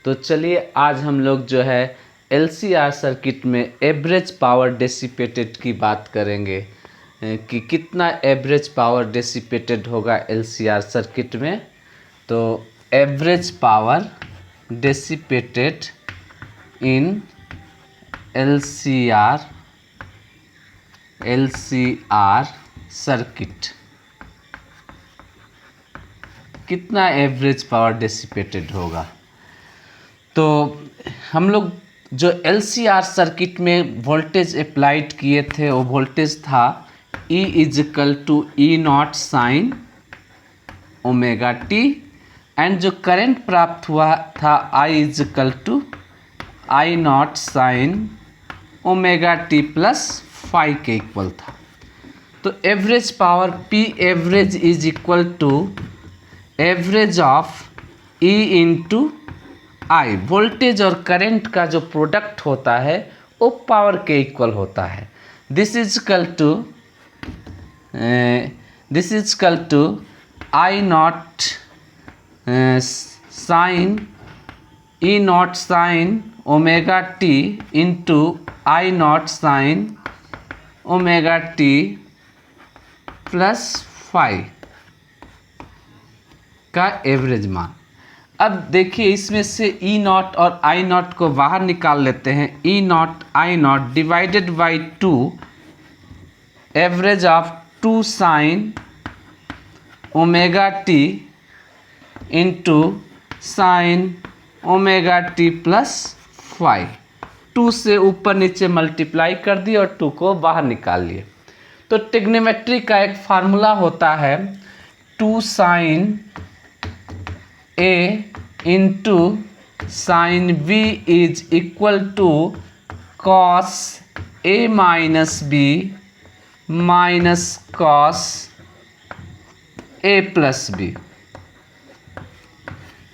तो चलिए आज हम लोग जो है LCR सर्किट में एवरेज पावर डेसिपेटेड की बात करेंगे कि कितना एवरेज पावर डेसिपेटेड होगा LCR सर्किट में। तो average power dissipated in LCR circuit, कितना एवरेज पावर डेसिपेटेड होगा। तो हम लोग जो LCR सर्किट में वोल्टेज अप्लाइड किए थे वो वोल्टेज था E = E0 sine omega t, and जो करंट प्राप्त हुआ था I = I0 sine omega T plus phi के इक्वल था। तो average power P average = average of E into I, voltage और करंट का जो प्रोडक्ट होता है वो पावर के इक्वल होता है। This is equal to I0 sine E0 sine omega t into I0 sine omega T plus phi का एवरेज मान। अब देखिए इसमें से E0 और I0 को बाहर निकाल लेते हैं। E0 I0 divided by 2 average of 2 sine omega t into sine omega T plus phi. 2 से ऊपर नीचे मल्टीप्लाई कर दिए और 2 को बाहर निकाल लिए। तो ट्रिग्नोमेट्री का एक फार्मूला होता है 2 sine A into sine B is equal to cos A minus B minus cos A plus B।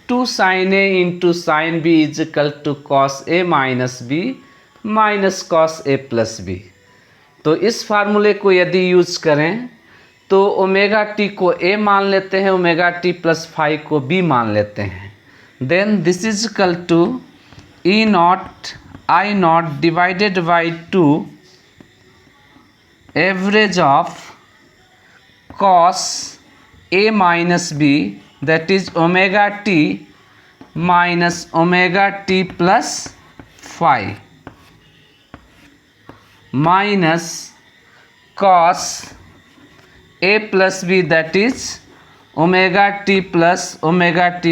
2 sine A into sine B is equal to cos A minus B minus cos A plus B। तो इस फार्मूले को यदि use करें तो omega T को A मान लेते हैं, ओमेगा टी प्लस फाई को B मान लेते हैं। Then this is equal to E0 I0 divided by 2 average of cos A minus B that is omega t minus omega T plus phi minus cos A plus B that is omega T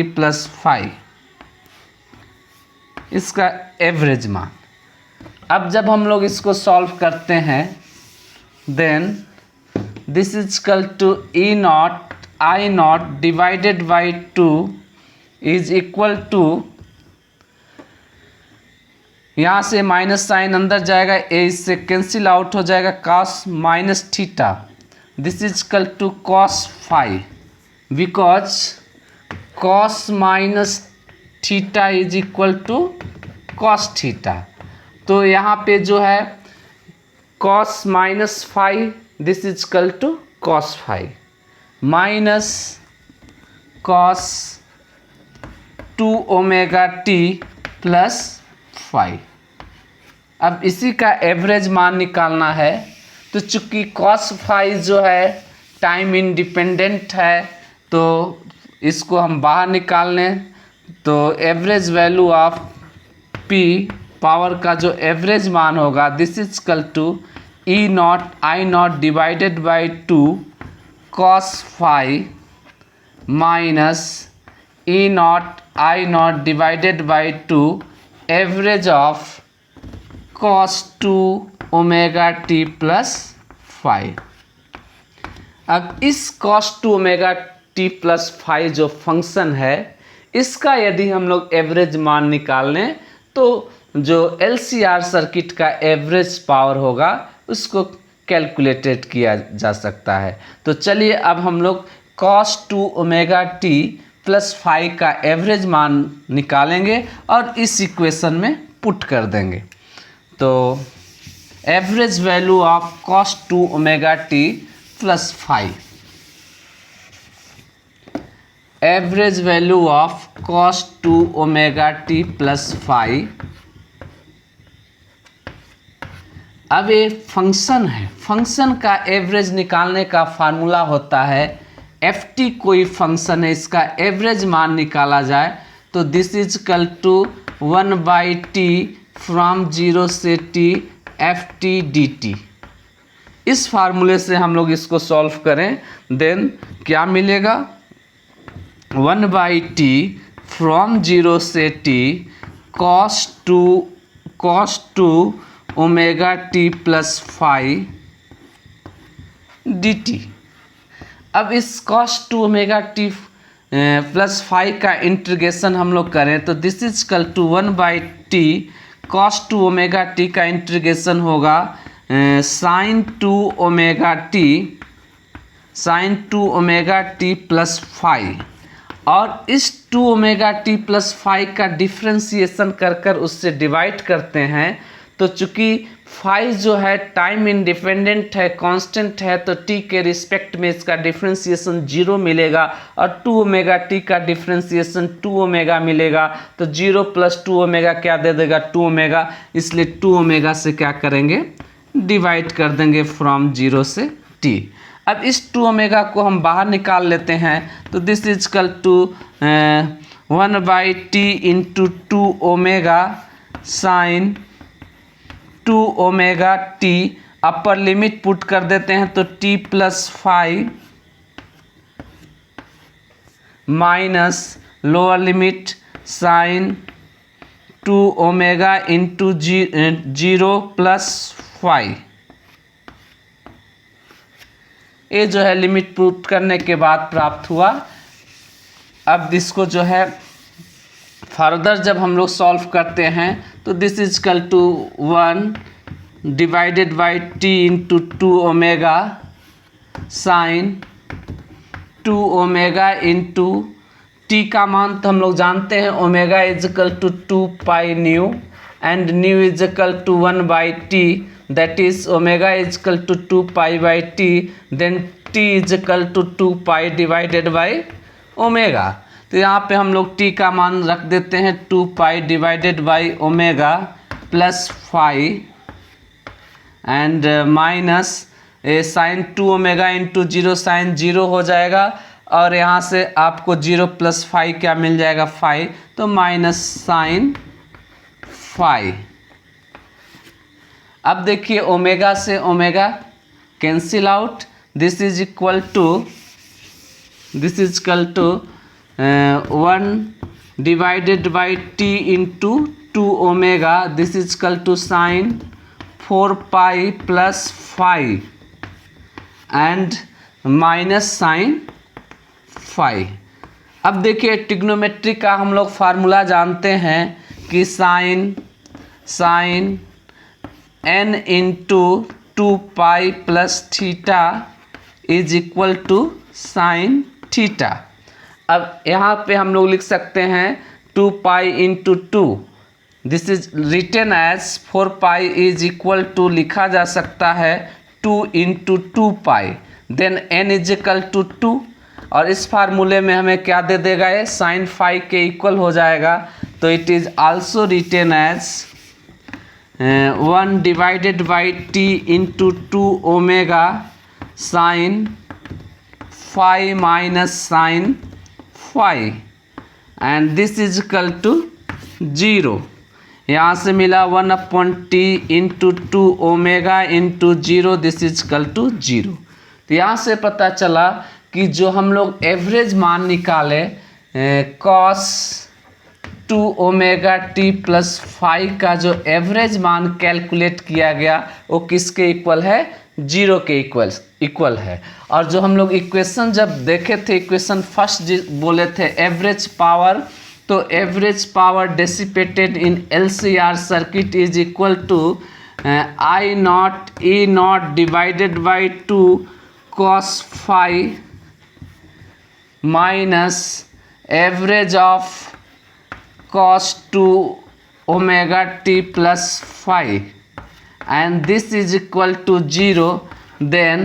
plus phi, इसका average मान। अब जब हम लोग इसको solve करते हैं then this is equal to E0 I0 divided by 2 is equal to, यहाँ से माइनस साइन अंदर जाएगा, A इससे कैंसिल आउट हो जाएगा, cos minus theta this is equal to cos phi, because cos minus theta is equal to cos theta. तो यहाँ पे जो है cos minus phi this is equal to cos phi minus cos 2 omega T plus phi. अब इसी का average मान निकालना है। तो चूंकि कॉस फाई जो है टाइम इंडिपेंडेंट है तो इसको हम बाहर निकाल लें। तो average value of P power का जो एवरेज मान होगा this is equal to E0 I0 divided by 2 cos phi minus E0 I0 divided by 2 average of cos 2 omega T plus phi. अब इस cos 2 omega T plus phi जो function है इसका यदि हम लोग एवरेज मान निकाल लें तो जो LCR सर्किट का एवरेज पावर होगा उसको कैलकुलेटेड किया जा सकता है। तो चलिए अब हम लोग cos 2 omega T plus phi का एवरेज मान निकालेंगे और इस इक्वेशन में पुट कर देंगे। तो average value of cos 2 omega T plus phi, average value of cos 2 omega T plus phi. अब ये फंक्शन है, फंक्शन का एवरेज निकालने का फार्मूला होता है एफ टी। कोई फंक्शन है, इसका एवरेज मान निकाला जाए तो this is equal to 1/t from 0 से t F T D T. इस फार्मूले से हम लोग इसको सॉल्व करें, देन क्या मिलेगा, 1/t फ्रॉम 0 से t cos 2 omega T plus phi D T. अब इस cos 2 omega T plus phi का इंटीग्रेशन हम लोग करें तो this is equal to 1/t cos 2 omega t का इंटीग्रेशन होगा sin 2 omega T plus phi. और इस 2 ओमेगा टी प्लस फाई का डिफ्रेंसिएशन कर उससे डिवाइड करते हैं। तो चूंकि फाई जो है टाइम इंडिपेंडेंट है, कांस्टेंट है, तो टी के रिस्पेक्ट में इसका डिफ्रेंसिएशन 0 मिलेगा और 2 ओमेगा टी का डिफ्रेंसिएशन 2 ओमेगा मिलेगा। तो 0 + 2 ओमेगा क्या दे देगा, 2 ओमेगा। इसलिए 2 ओमेगा से क्या करेंगे, डिवाइड कर देंगे फ्रॉम 0 से टी। अब इस 2 ओमेगा को हम बाहर निकाल लेते हैं तो this is equal to 1/t into 2 omega sine 2 omega t. Upper limit put कर देते हैं तो t plus five minus lower limit sine 2 omega into 0 plus five. ये जो है लिमिट पुट करने के बाद प्राप्त हुआ। अब इसको जो है फर्दर जब हम लोग सॉल्व करते हैं तो this is equal to 1 divided by T into 2 omega sine 2 omega into T का मान तो हम लोग जानते हैं, omega is equal to 2 pi nu and nu is equal to 1/t, that is omega is equal to 2 pi by t, then t is equal to 2 pi divided by omega। तो यहाँ पे हम लोग t का मान रख देते हैं 2 pi divided by omega plus five and minus sine 2 omega into 0 sine 0 हो जाएगा और यहाँ से आपको 0 + 5 क्या मिल जाएगा, 5, तो माइनस साइन 5। अब देखिए ओमेगा से omega cancel out, this is equal to 1 divided by T into 2 omega, this is equal to sine 4 pi plus 5 and minus sine 5। अब देखिए ट्रिग्नोमेट्री का हम लोग फार्मूला जानते हैं कि sine n into 2 pi plus theta is equal to sine theta. अब यहाँ पे हम लोग लिख सकते हैं 2 pi into 2, this is written as 4 pi is equal to, लिखा जा सकता है 2 into 2 pi, then n is equal to 2 और इस फार्मूले में हमें क्या दे देगा, ये साइन 5 के इक्वल हो जाएगा। तो it is also written as 1 divided by T into 2 omega sine 5 minus sine 5 and this is equal to 0। यहाँ से मिला 1/t into 2 omega into 0, this is equal to 0। तो यहाँ से पता चला कि जो हम लोग एवरेज मान निकाले cos 2 omega T plus five का जो एवरेज मान कैलकुलेट किया गया वो किसके इक्वल है, 0 के इक्वल है। और जो हम लोग इक्वेशन जब देखे थे, इक्वेशन फर्स्ट बोले थे एवरेज पावर, तो average power dissipated in LCR circuit is equal to I0 E0 divided by 2 cos 5 minus average of cos 2 omega T plus 5 and this is equal to 0, then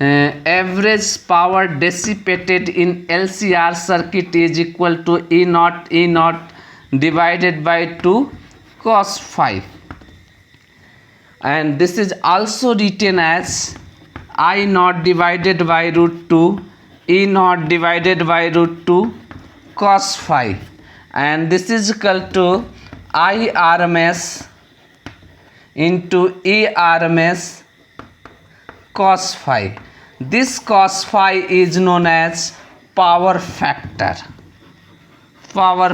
average power dissipated in LCR circuit is equal to E not divided by 2 cos phi, and this is also written as I naught divided by root 2 E naught divided by root 2 cos phi, and this is equal to I RMS into E RMS cos phi. This cos phi is known as power factor. Power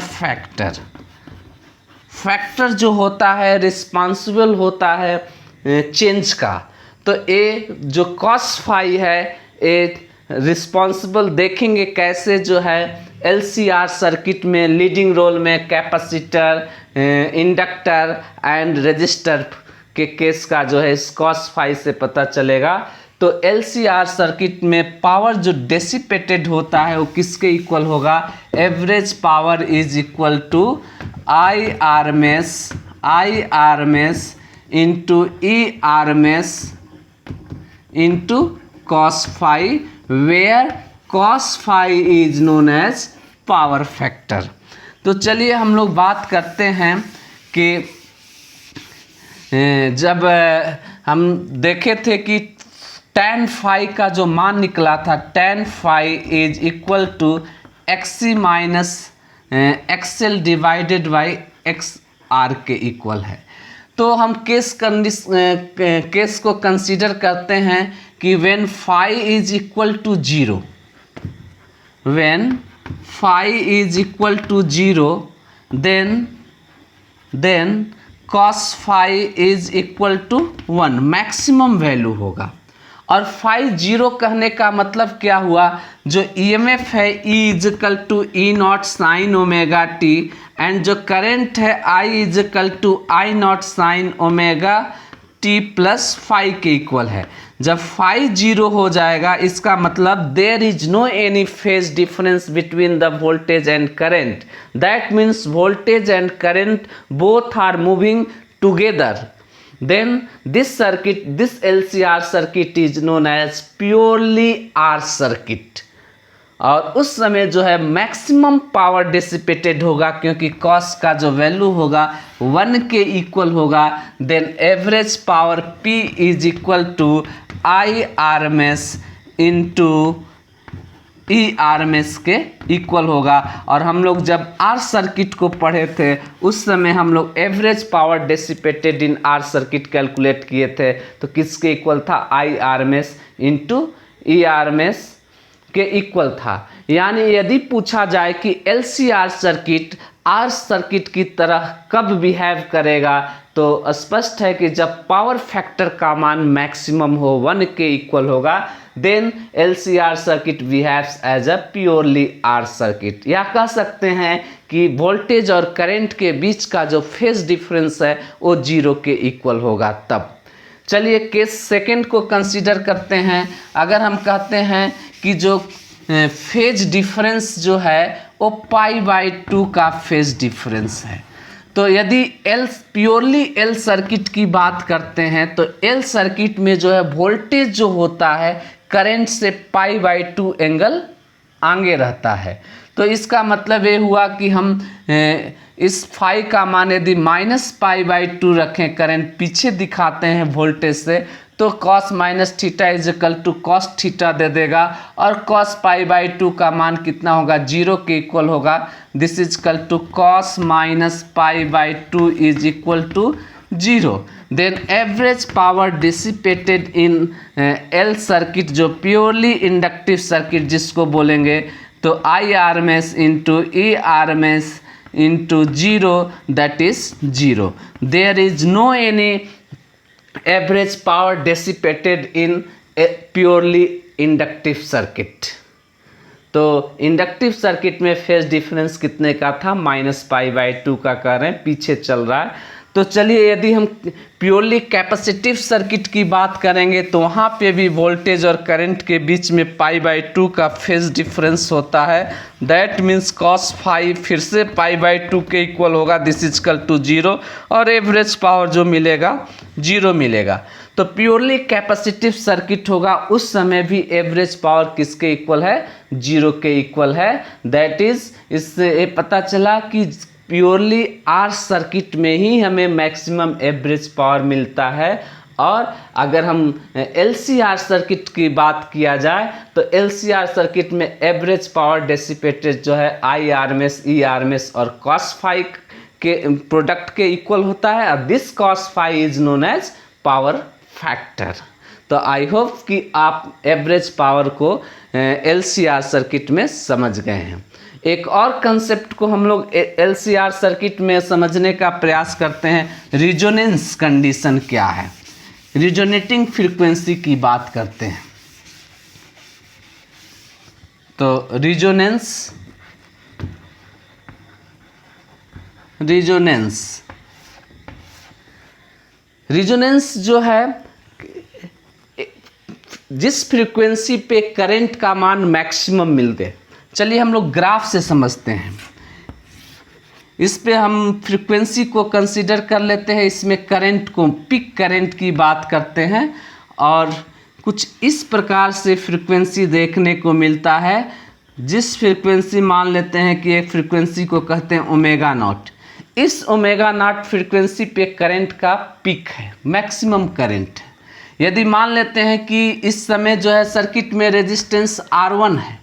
factor जो होता है responsible होता है change का, तो ये जो cos phi है ये रिस्पॉन्सिबल देखेंगे कैसे जो है LCR सर्किट में लीडिंग रोल में कैपेसिटर, इंडक्टर एंड रजिस्टर के केस का जो है इस कॉस फाई से पता चलेगा। तो LCR सर्किट में पावर जो डेसिपेटेड होता है वो किसके इक्वल होगा? Average power is equal to I RMS into E RMS into cos phi, where cos phi is known as power factor. तो चलिए हम लोग बात करते हैं कि जब हम देखे थे कि tan phi का जो मान निकला था, tan phi is equal to XC minus XL divided by XR के इक्वल है। तो हम केस को कंसीडर करते हैं कि when phi is equal to 0, when phi is equal to 0 then cos phi is equal to 1, maximum value होगा। और phi 0 कहने का मतलब क्या हुआ? जो EMF है E is equal to E not sine omega t, and जो करंट है I is equal to I not sine omega T plus phi के इक्वल है। जब phi 0 हो जाएगा इसका मतलब there is no any phase difference between the voltage and current, that means voltage and current both are moving together. Then this LCR circuit is known as purely R circuit, और उस समय जो है maximum power dissipated होगा क्योंकि cos का जो value होगा 1 के इक्वल होगा। Then average power P is equal to I RMS into E RMS के इक्वल होगा। और हम लोग जब R सर्किट को पढ़े थे उस समय हम लोग एवरेज पावर डेसिपेटेड इन R सर्किट कैलकुलेट किए थे, तो किसके इक्वल था? I RMS into E RMS के इक्वल था। यानी यदि पूछा जाए कि LCR सर्किट R सर्किट की तरह कब बिहेव करेगा, तो स्पष्ट है कि जब पावर फैक्टर का मान मैक्सिमम हो 1 के इक्वल होगा, then LCR circuit behaves as a purely R circuit. या कह सकते हैं कि वोल्टेज और करंट के बीच का जो फेज डिफरेंस है वो 0 के इक्वल होगा तब। चलिए केस सेकंड को कंसीडर करते हैं। अगर हम कहते हैं कि जो फेज डिफरेंस जो है वो π/2 का फेज डिफरेंस है, तो यदि प्योरली L सर्किट की बात करते हैं तो L सर्किट में जो है वोल्टेज जो होता है करंट से π/2 एंगल आगे रहता है। तो इसका मतलब ये हुआ कि हम इस फाई का मान यदि -π/2 रखें, करंट पीछे दिखाते हैं वोल्टेज से, तो cos minus theta is equal to cos theta दे देगा, और cos π/2 का मान कितना होगा? 0 के इक्वल होगा। This is equal to cos minus π/2 is equal to 0। Then average power dissipated in L circuit जो प्योरली इंडक्टिव सर्किट जिसको बोलेंगे, तो I RMS into E RMS into 0, that is 0। There is no any average power dissipated in purely inductive circuit. तो inductive circuit में phase difference कितने का था? -π/2 का कह रहे हैं, पीछे चल रहा है। तो चलिए यदि हम प्योरली कैपेसिटिव सर्किट की बात करेंगे तो वहाँ पे भी वोल्टेज और करंट के बीच में π/2 का फेज डिफरेंस होता है। दैट मीन्स cos phi फिर से π/2 के इक्वल होगा, दिस इज इक्वल टू 0, और एवरेज पावर जो मिलेगा 0 मिलेगा। तो प्योरली कैपेसिटिव सर्किट होगा उस समय भी एवरेज पावर किसके इक्वल है, 0 के इक्वल है। दैट इज, इससे ये पता चला कि प्योरली आर सर्किट में ही हमें मैक्सिमम एवरेज पावर मिलता है। और अगर हम LCR सर्किट की बात किया जाए तो LCR सर्किट में एवरेज पावर डेसिपेटेड जो है IRMS, ERMS और cos phi के प्रोडक्ट के इक्वल होता है। और this cos phi is known as power factor. तो आई होप कि आप एवरेज पावर को LCR सर्किट में समझ गए हैं। एक और कंसेप्ट को हम लोग LCR सर्किट में समझने का प्रयास करते हैं। रिजोनेंस कंडीशन क्या है, रिजोनेटिंग फ्रीक्वेंसी की बात करते हैं। तो रिजोनेंस जो है, जिस फ्रीक्वेंसी पे करंट का मान मैक्सिमम मिलते। चलिए हम लोग ग्राफ से समझते हैं। इस पे हम फ्रीक्वेंसी को कंसीडर कर लेते हैं, इसमें करंट को, पीक करंट की बात करते हैं। और कुछ इस प्रकार से फ्रीक्वेंसी देखने को मिलता है। जिस फ्रीक्वेंसी मान लेते हैं कि एक फ्रीक्वेंसी को कहते हैं ओमेगा नॉट। इस ओमेगा नॉट फ्रीक्वेंसी पे करंट का पीक है, मैक्सिमम करंट है। यदि मान लेते हैं कि इस समय जो है सर्किट में रेजिस्टेंस R1 है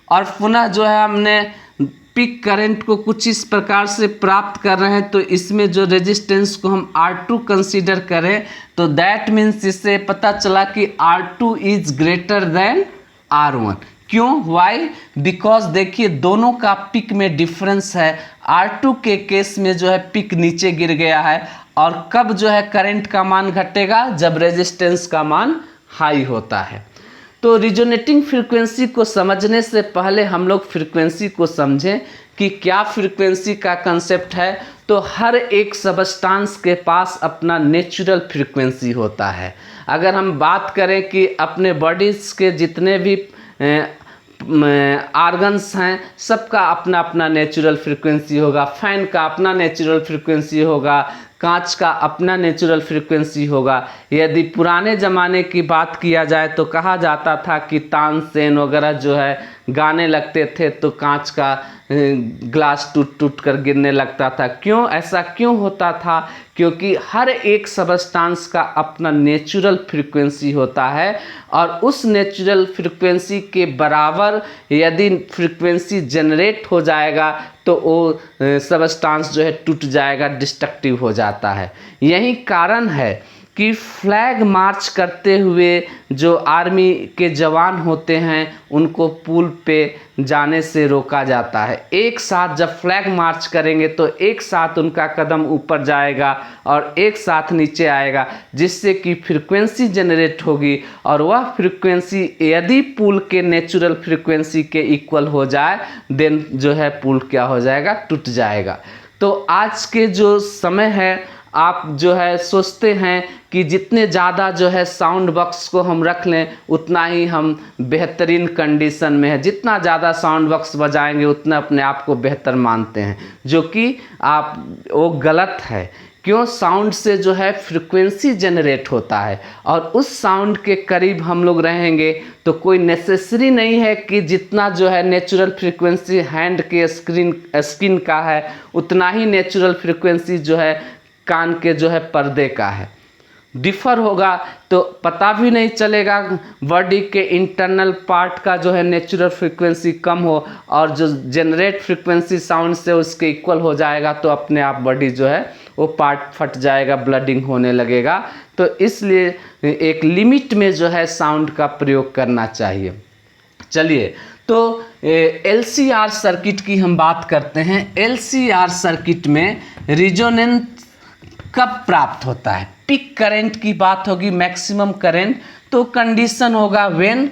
और पुनः जो है हमने पीक करंट को कुछ इस प्रकार से प्राप्त कर रहे हैं, तो इसमें जो रेजिस्टेंस को हम R2 कंसीडर करें तो दैट मीन्स इससे पता चला कि R2 is greater than R1। क्यों, वाई, बिकॉज देखिए दोनों का पिक में डिफरेंस है। R2 के केस में जो है पिक नीचे गिर गया है, और कब जो है करंट का मान घटेगा, जब रेजिस्टेंस का मान हाई होता है। तो रिजोनेटिंग फ्रीक्वेंसी को समझने से पहले हम लोग फ्रीक्वेंसी को समझें कि क्या फ्रीक्वेंसी का कंसेप्ट है। तो हर एक सबस्टांस के पास अपना नेचुरल फ्रीक्वेंसी होता है। अगर हम बात करें कि अपने बॉडीज़ के जितने भी आर्गन्स हैं, सबका अपना अपना नेचुरल फ्रीक्वेंसी होगा। फैन का अपना नेचुरल फ्रीक्वेंसी होगा, कांच का अपना नेचुरल फ्रीक्वेंसी होगा। यदि पुराने ज़माने की बात किया जाए तो कहा जाता था कि तानसेन वगैरह जो है गाने लगते थे तो कांच का ग्लास टूट टूट कर गिरने लगता था। क्यों, ऐसा क्यों होता था? क्योंकि हर एक सबस्टांस का अपना नेचुरल फ्रीक्वेंसी होता है, और उस नेचुरल फ्रीक्वेंसी के बराबर यदि फ्रीक्वेंसी जनरेट हो जाएगा तो वो सबस्टांस जो है टूट जाएगा, डिस्ट्रक्टिव हो जाता है। यही कारण है कि फ्लैग मार्च करते हुए जो आर्मी के जवान होते हैं उनको पुल पे जाने से रोका जाता है। एक साथ जब फ्लैग मार्च करेंगे तो एक साथ उनका कदम ऊपर जाएगा और एक साथ नीचे आएगा, जिससे कि फ्रीक्वेंसी जनरेट होगी, और वह फ्रीक्वेंसी यदि पुल के नेचुरल फ्रीक्वेंसी के इक्वल हो जाए देन जो है पुल क्या हो जाएगा, टूट जाएगा। तो आज के जो समय है, आप जो है सोचते हैं कि जितने ज़्यादा जो है साउंड बॉक्स को हम रख लें उतना ही हम बेहतरीन कंडीशन में है। जितना ज़्यादा साउंड बॉक्स बजाएंगे उतना अपने आप को बेहतर मानते हैं, जो कि वो गलत है। क्यों, साउंड से जो है फ्रीक्वेंसी जनरेट होता है, और उस साउंड के करीब हम लोग रहेंगे तो कोई नेसेसरी नहीं है कि जितना जो है नेचुरल फ्रीक्वेंसी हैंड के स्किन का है उतना ही नेचुरल फ्रीक्वेंसी जो है कान के जो है पर्दे का है। डिफ़र होगा तो पता भी नहीं चलेगा। बॉडी के इंटरनल पार्ट का जो है नेचुरल फ्रीक्वेंसी कम हो और जो जनरेट फ्रीक्वेंसी साउंड से उसके इक्वल हो जाएगा तो अपने आप बॉडी जो है वो पार्ट फट जाएगा, ब्लडिंग होने लगेगा। तो इसलिए एक लिमिट में जो है साउंड का प्रयोग करना चाहिए। चलिए, तो LCR सर्किट की हम बात करते हैं। LCR सर्किट में रिजोनेंस कब प्राप्त होता है? पिक करंट की बात होगी, मैक्सिमम करंट। तो कंडीशन होगा when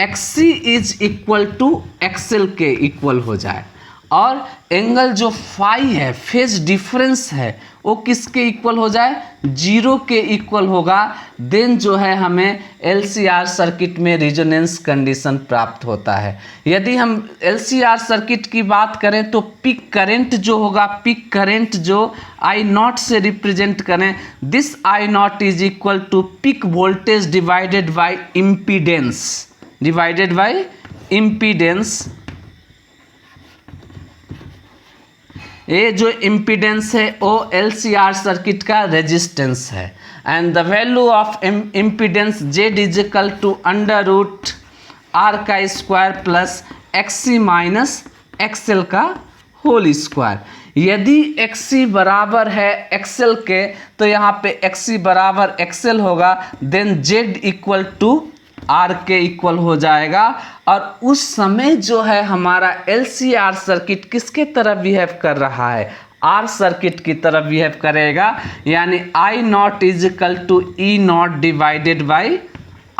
XC is equal to XL के इक्वल हो जाए, और एंगल जो फाई है, फेज डिफरेंस है, वो किसके इक्वल हो जाए, 0 के इक्वल होगा, देन जो है हमें LCR सर्किट में रेजोनेंस कंडीशन प्राप्त होता है। यदि हम LCR सर्किट की बात करें तो पीक करंट जो होगा, पीक करंट जो I0 से रिप्रेजेंट करें, this I0 is equal to peak voltage divided by impedance, divided by impedance. ये जो इम्पीडेंस है वो LCR सर्किट का रेजिस्टेंस है। And the value of impedance Z is equal to under root R का square plus XC minus XL का whole square. यदि XC बराबर है XL के तो यहाँ पे XC बराबर XL होगा, then Z equal to R के इक्वल हो जाएगा। और उस समय जो है हमारा LCR सर्किट किसके तरफ बिहेव कर रहा है, R सर्किट की तरफ बिहेव करेगा, यानी I0 is equal to E0 divided by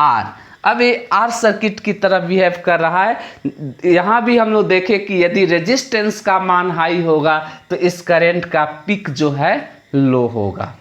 R। अब ये R सर्किट की तरफ बिहेव कर रहा है। यहाँ भी हम लोग देखें कि यदि रेजिस्टेंस का मान हाई होगा तो इस करंट का पीक जो है लो होगा।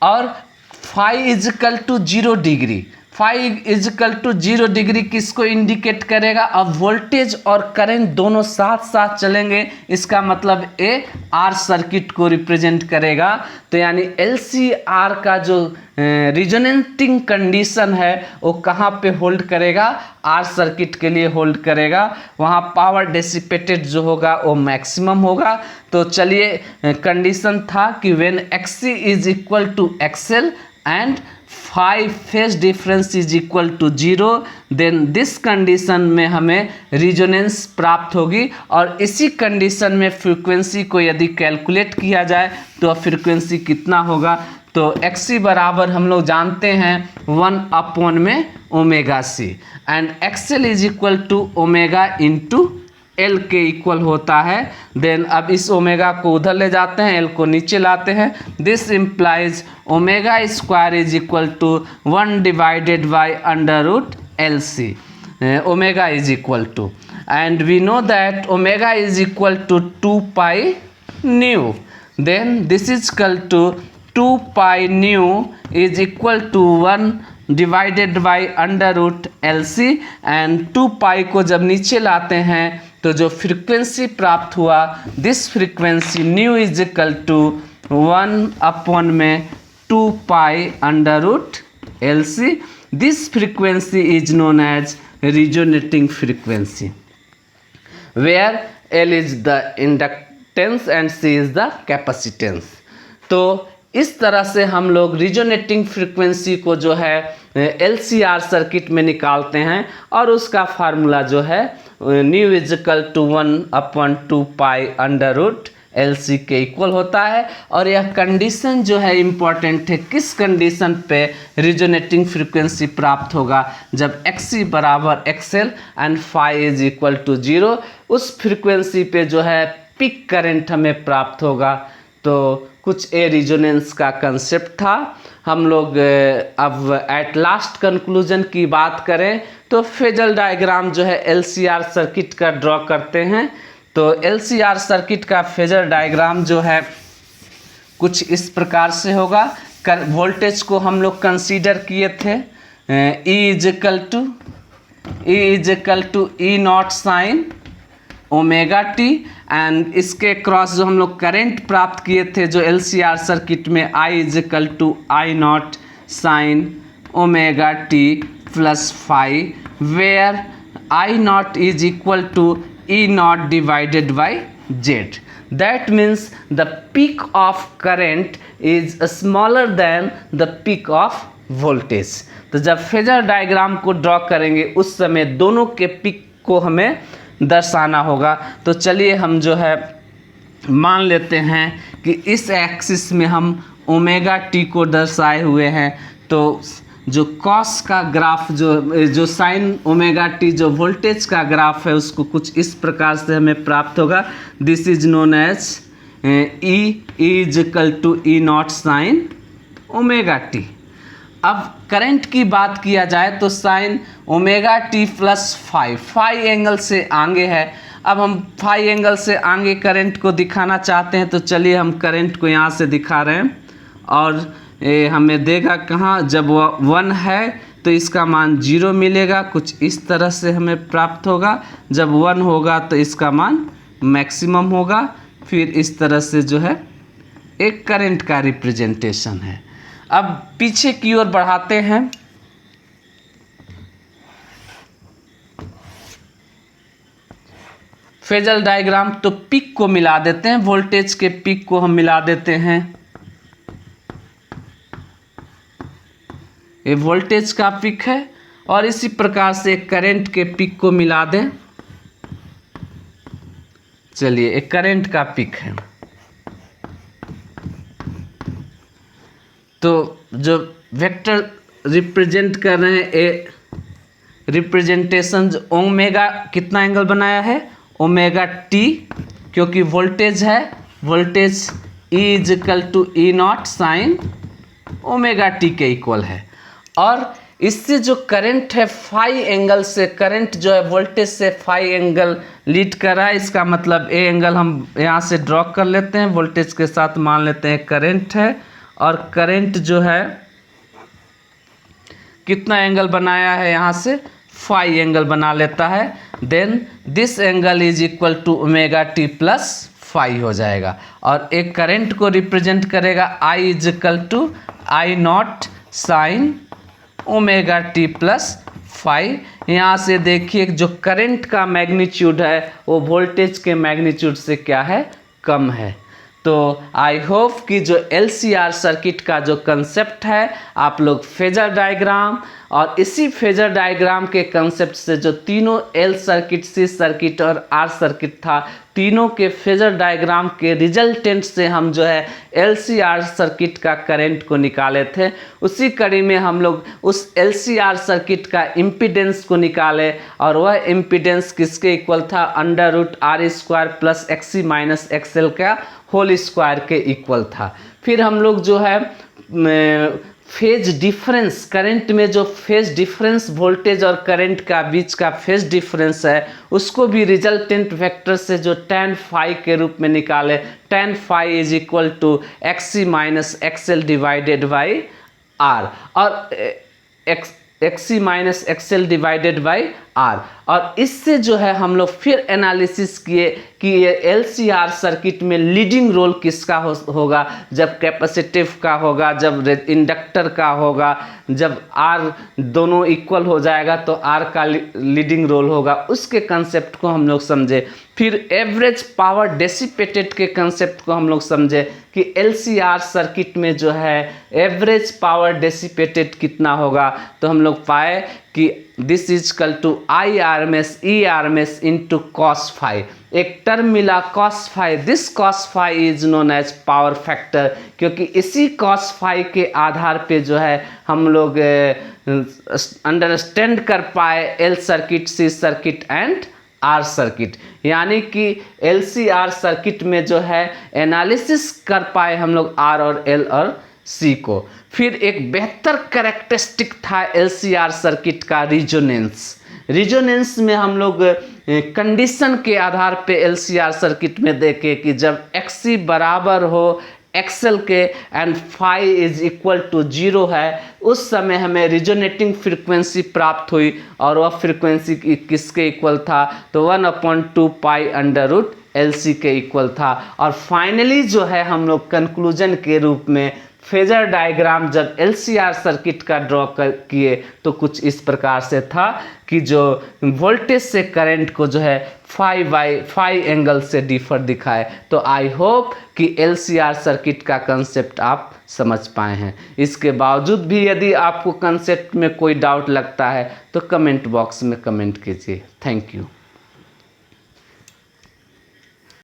और phi is equal to 0 degree, phi is equal to 0 degree किसको इंडिकेट करेगा, अब वोल्टेज और करंट दोनों साथ साथ चलेंगे, इसका मतलब ए आर सर्किट को रिप्रेजेंट करेगा। तो यानी LCR का जो रिजोनेटिंग कंडीशन है वो कहाँ पे होल्ड करेगा, आर सर्किट के लिए होल्ड करेगा, वहाँ पावर डिसिपेटेड जो होगा वो मैक्सिमम होगा। तो चलिए कंडीशन था कि when XC is equal to XL and phi phase difference is equal to 0, then this condition में हमें रिजोनेंस प्राप्त होगी। और इसी कंडीशन में फ्रीक्वेंसी को यदि कैलकुलेट किया जाए तो फ्रीक्वेंसी कितना होगा, तो XC बराबर हम लोग जानते हैं 1 में omega C and XL is equal to omega into L के इक्वल होता है। देन अब इस ओमेगा को उधर ले जाते हैं, L को नीचे लाते हैं, this implies omega square is equal to 1 divided by under root LC, omega is equal to, and we know that omega is equal to 2 pi nu, then this is equal to 2 pi nu is equal to 1 divided by under root LC, and 2 pi को जब नीचे लाते हैं तो जो frequency प्राप्त हुआ, this frequency nu is equal to 1 में 2 pi under root LC, this frequency is known as resonating frequency where L is the inductance and C is the capacitance. तो इस तरह से हम लोग रिजोनेटिंग फ्रीक्वेंसी को जो है LCR सर्किट में निकालते हैं, और उसका फार्मूला जो है nu is equal to 1/2 pi under root LC के इक्वल होता है। और यह कंडीशन जो है इम्पॉर्टेंट है, किस कंडीशन पे रिजोनेटिंग फ्रीक्वेंसी प्राप्त होगा, जब XC बराबर XL and phi is equal to 0, उस फ्रीक्वेंसी पे जो है पीक करंट हमें प्राप्त होगा। तो कुछ ए रिजोनेंस का कंसेप्ट था। हम लोग अब एट लास्ट कंक्लूजन की बात करें तो फेजर डायग्राम जो है LCR सर्किट का ड्रॉ करते हैं। तो LCR सर्किट का फेजर डायग्राम जो है कुछ इस प्रकार से होगा। वोल्टेज को हम लोग कंसीडर किए थे E is equal to E0 sine omega t, and इसके क्रॉस जो हम लोग करंट प्राप्त किए थे जो LCR सर्किट में I is equal to I0 sine omega T plus phi, where I0 is equal to E0 divided by Z। That means the peak of current is smaller than the peak of voltage। तो जब phasor diagram को draw करेंगे उस समय दोनों के pick को हमें दर्शाना होगा। तो चलिए हम जो है मान लेते हैं कि इस एक्सिस में हम ओमेगा टी को दर्शाए हुए हैं। तो जो कॉस का ग्राफ जो साइन ओमेगा टी जो वोल्टेज का ग्राफ है उसको कुछ इस प्रकार से हमें प्राप्त होगा। This is known as E is equal to E0 sine omega t. अब करंट की बात किया जाए तो sine omega T plus phi angle से आगे है, अब हम फाई एंगल से आगे करंट को दिखाना चाहते हैं, तो चलिए हम करंट को यहाँ से दिखा रहे हैं और हमें देगा कहाँ, जब 1 है तो इसका मान 0 मिलेगा, कुछ इस तरह से हमें प्राप्त होगा। जब 1 होगा तो इसका मान मैक्सिमम होगा। फिर इस तरह से जो है एक करंट का रिप्रेजेंटेशन है। अब पीछे की ओर बढ़ाते हैं। फेजर डायग्राम, तो पीक को मिला देते हैं, वोल्टेज के पीक को हम मिला देते हैं। ये वोल्टेज का पीक है और इसी प्रकार से करंट के पीक को मिला दें। चलिए, एक करंट का पीक है, तो जो वेक्टर रिप्रेजेंट कर रहे हैं, ए रिप्रेजेंटेशन ओमेगा कितना एंगल बनाया है, ओमेगा टी, क्योंकि वोल्टेज है, voltage E is equal to E naught sine omega t के इक्वल है। और इससे जो करंट है फाई एंगल से, करंट जो है वोल्टेज से फाई एंगल लीड कर रहा है। इसका मतलब ए एंगल हम यहाँ से ड्रॉ कर लेते हैं, वोल्टेज के साथ मान लेते हैं करंट है, और करंट जो है कितना एंगल बनाया है, यहाँ से फाई एंगल बना लेता है। Then this angle is equal to omega T plus phi हो जाएगा। और एक करंट को रिप्रेजेंट करेगा I is equal to I naught sine omega T plus phi. यहाँ से देखिए जो करंट का मैग्नीट्यूड है वो वोल्टेज के मैग्नीट्यूड से क्या है, कम है। तो आई होप कि जो LCR सर्किट का जो कंसेप्ट है, आप लोग फेजर डायग्राम और इसी फेजर डायग्राम के कंसेप्ट से जो तीनों L सर्किट, C सर्किट और R सर्किट था, तीनों के फेजर डायग्राम के रिजल्टेंट से हम जो है LCR सर्किट का करंट को निकाले थे। उसी कड़ी में हम लोग उस LCR सर्किट का इम्पीडेंस को निकाले, और वह इम्पीडेंस किसके इक्वल था, √R² plus XC minus XL का होल स्क्वायर के इक्वल था। फिर हम लोग जो है फेज डिफरेंस, करंट में जो फेज डिफरेंस वोल्टेज और करंट का बीच का फेज डिफरेंस है, उसको भी रिजल्टेंट वेक्टर से जो tan फाई के रूप में निकाले। tan phi is equal to XC minus XL divided by R, और XC minus XL divided by R। और इससे जो है हम लोग फिर एनालिसिस किए कि ये LCR सर्किट में लीडिंग रोल किसका होगा, जब कैपेसिटिव का होगा, जब इंडक्टर का होगा, जब R दोनों इक्वल हो जाएगा तो R का लीडिंग रोल होगा। उसके कंसेप्ट को हम लोग समझे। फिर एवरेज पावर डेसिपेटेड के कंसेप्ट को हम लोग समझे कि LCR सर्किट में जो है एवरेज पावर डेसिपेटेड कितना होगा। तो हम लोग पाए कि this is equal to IRMS ERMS into cos phi. एक टर्म मिला cos phi, this cos phi is known as power factor, क्योंकि इसी कॉस फाई के आधार पे जो है हम लोग अंडरस्टैंड कर पाए L circuit, C circuit and R circuit. यानी कि LCR सर्किट में जो है एनालिसिस कर पाए हम लोग R और L और C को। फिर एक बेहतर कैरेक्टरिस्टिक था LCR सर्किट का रिजोनेंस। रिजोनेंस में हम लोग कंडीशन के आधार पे LCR सर्किट में देखे कि जब XC बराबर हो XL के and phi is equal to 0 है, उस समय हमें रिजोनेटिंग फ्रीक्वेंसी प्राप्त हुई, और वह फ्रीक्वेंसी किसके इक्वल था, तो 1/2 पाई अंडर रूट LC के इक्वल था। और फाइनली जो है हम लोग कंक्लूजन के रूप में फेजर डायग्राम जब LCR सर्किट का ड्रॉ किए तो कुछ इस प्रकार से था कि जो वोल्टेज से करंट को जो है फाई एंगल से डिफर दिखाए। तो आई होप कि LCR सर्किट का कंसेप्ट आप समझ पाए हैं। इसके बावजूद भी यदि आपको कंसेप्ट में कोई डाउट लगता है तो कमेंट बॉक्स में कमेंट कीजिए। Thank you.